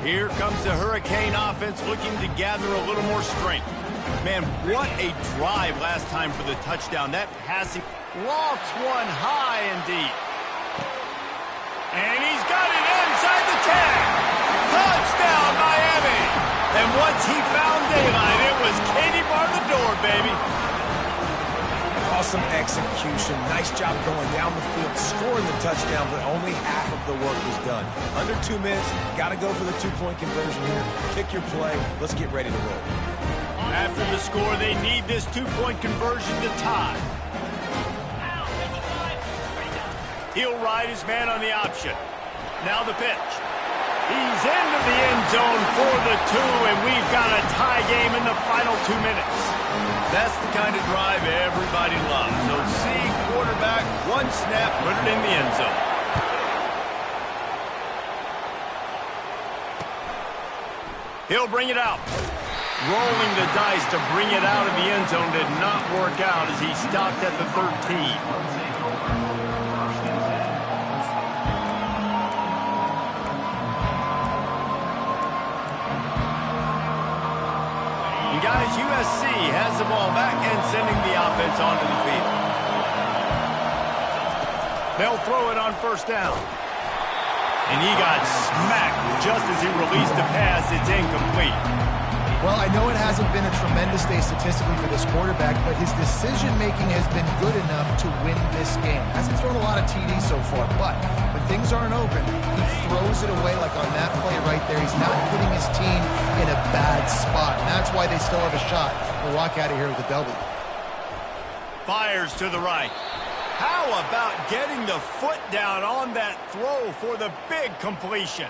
Here comes the Hurricane offense looking to gather a little more strength. Man, what a drive last time for the touchdown. That passing lofts one high and deep. And he's got it inside the 10. Touchdown, Miami. And once he found daylight, it was Katie bar the door, baby. Awesome execution. Nice job going down the field, scoring the touchdown, but only half of the work was done. Under 2 minutes, got to go for the two-point conversion here. Kick your play. Let's get ready to roll. After the score, they need this two-point conversion to tie. He'll ride his man on the option. Now the pitch. He's into the end zone for the two, and we've got a tie game in the final 2 minutes. That's the kind of drive everybody loves. So see quarterback, one snap, put it in the end zone. He'll bring it out. Rolling the dice to bring it out of the end zone did not work out as he stopped at the 13. Guys, USC has the ball back and sending the offense onto the field. They'll throw it on first down. And he got smacked just as he released the pass. It's incomplete. Well, I know it hasn't been a tremendous day statistically for this quarterback, but his decision-making has been good enough to win this game. Hasn't thrown a lot of TDs so far, but when things aren't open, he throws it away like on that play right there. He's not putting his team in a bad spot, and that's why they still have a shot to walk out of here with a W. Fires to the right. How about getting the foot down on that throw for the big completion?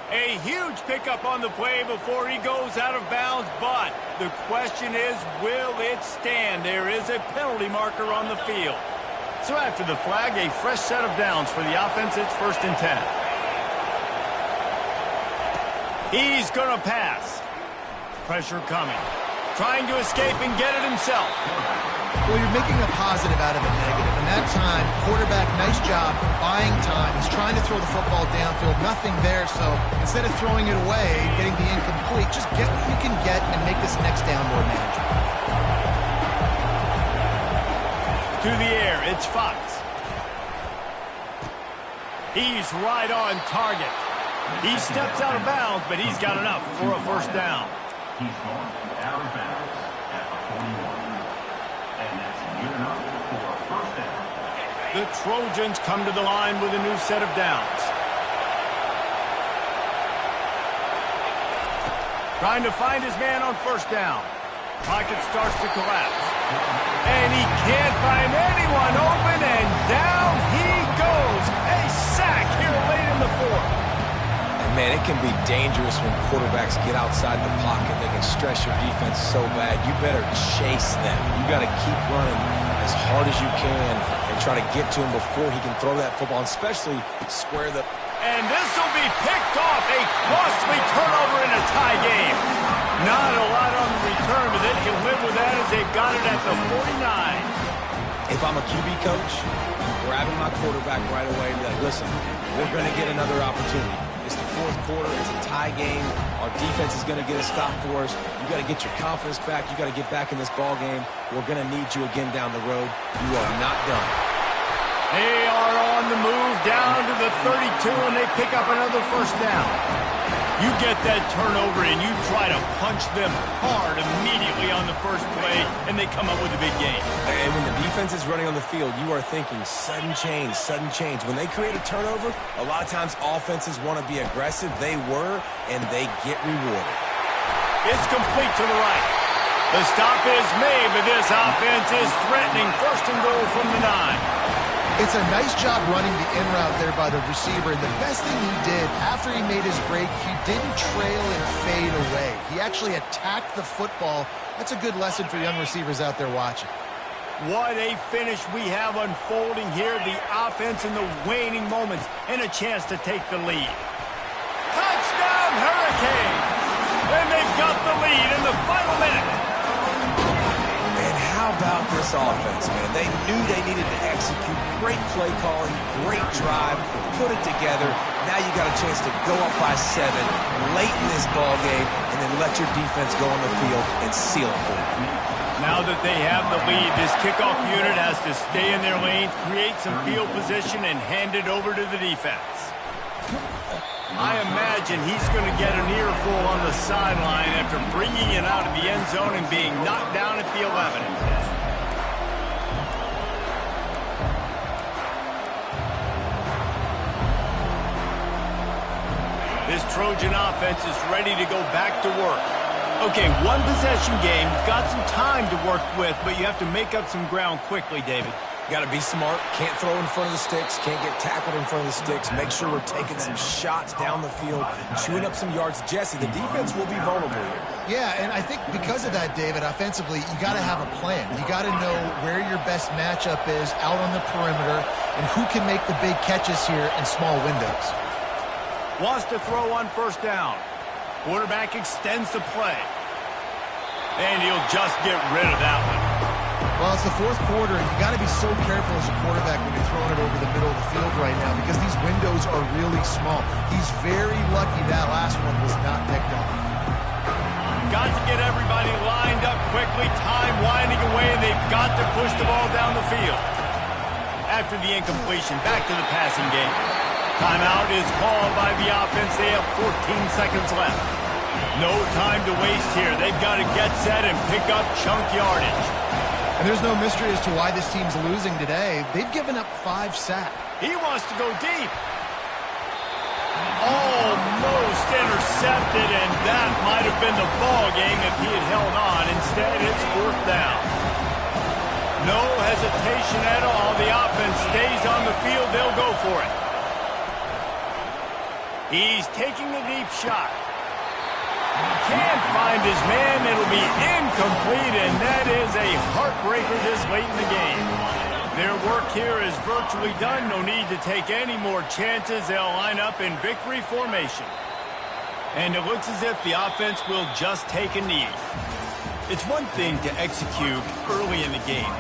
A huge pickup on the play before he goes out of bounds, but the question is, will it stand? There is a penalty marker on the field. So after the flag, a fresh set of downs for the offense. It's 1st and 10. He's going to pass. Pressure coming. Trying to escape and get it himself. Well, you're making a positive out of a negative. And that time, quarterback, nice job, buying time. He's trying to throw the football downfield. Nothing there, so instead of throwing it away, getting the incomplete, just get what you can get and make this next down more manageable. To the air, it's Fox. He's right on target. He steps out of bounds, but he's got enough for a first down. He's going out of bounds at the 41. The Trojans come to the line with a new set of downs. Trying to find his man on first down. Pocket starts to collapse. And he can't find anyone open, and down he goes. A sack here late in the fourth. And man, it can be dangerous when quarterbacks get outside the pocket. They can stress your defense so bad. You better chase them. You got to keep running as hard as you can and try to get to him before he can throw that football, and especially square the... And this will be picked off. A costly turnover in a tie game. Not a lot on the return, but they can live with that as they've got it at the 49. If I'm a QB coach, I'm grabbing my quarterback right away and be like, listen, we're going to get another opportunity. It's the fourth quarter. It's a tie game. Our defense is going to get a stop for us. You got to get your confidence back. You got to get back in this ball game. We're going to need you again down the road. You are not done. They are on the move down to the 32, and they pick up another first down. You get that turnover, and you try to punch them hard immediately on the first play, and they come up with a big gain. And when the defense is running on the field, you are thinking sudden change, sudden change. When they create a turnover, a lot of times offenses want to be aggressive. They were, and they get rewarded. It's complete to the right. The stop is made, but this offense is threatening. First and goal from the 9. It's a nice job running the in route there by the receiver, and the best thing he did after he made his break, he didn't trail and fade away. He actually attacked the football. That's a good lesson for young receivers out there watching. What a finish we have unfolding here. The offense in the waning moments and a chance to take the lead. Touchdown Hurricanes! And they've got the lead in the final minute. How about this offense, man? They knew they needed to execute. Great play calling, great drive, put it together. Now you got a chance to go up by 7 late in this ball game and then let your defense go on the field and seal it for them. Now that they have the lead, this kickoff unit has to stay in their lanes, create some field position, and hand it over to the defense. I imagine he's going to get an earful on the sideline after bringing it out of the end zone and being knocked down at the 11. This Trojan offense is ready to go back to work. Okay, one possession game. You've got some time to work with, but you have to make up some ground quickly, David. Got to be smart. Can't throw in front of the sticks. Can't get tackled in front of the sticks. Make sure we're taking some shots down the field, chewing up some yards. Jesse, the defense will be vulnerable here. Yeah, and I think because of that, David, offensively, you got to have a plan. You got to know where your best matchup is out on the perimeter and who can make the big catches here in small windows. Wants to throw on first down. Quarterback extends the play. And he'll just get rid of that one. Well, it's the fourth quarter, and you got to be so careful as a quarterback when you're throwing it over the middle of the field right now because these windows are really small. He's very lucky that last one was not picked off. Got to get everybody lined up quickly. Time winding away, and they've got to push the ball down the field. After the incompletion, back to the passing game. Timeout is called by the offense. They have 14 seconds left. No time to waste here. They've got to get set and pick up chunk yardage. And there's no mystery as to why this team's losing today. They've given up 5 sacks. He wants to go deep. Almost intercepted, and that might have been the ball game if he had held on. Instead, it's fourth down. No hesitation at all. The offense stays on the field. They'll go for it. He's taking a deep shot. Can't find his man. It'll be incomplete, and that is a heartbreaker this late in the game. Their work here is virtually done. No need to take any more chances. They'll line up in victory formation. And it looks as if the offense will just take a knee. It's one thing to execute early in the game.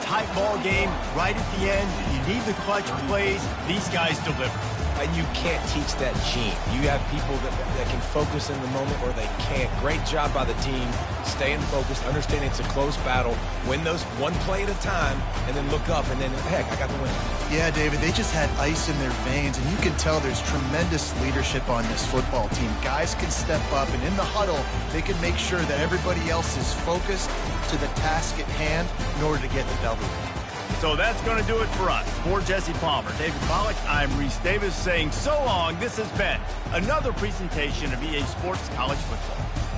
Tight ball game, right at the end. You need the clutch plays. These guys deliver. And you can't teach that gene. You have people that can focus in the moment or they can't. Great job by the team, staying focused, understanding it's a close battle, win those one play at a time, and then look up, and then, heck, I got the win. Yeah, David, they just had ice in their veins, and you can tell there's tremendous leadership on this football team. Guys can step up, and in the huddle, they can make sure that everybody else is focused to the task at hand in order to get the W. So that's going to do it for us. For Jesse Palmer, David Pollack, I'm Reese Davis saying so long. This has been another presentation of EA Sports College Football.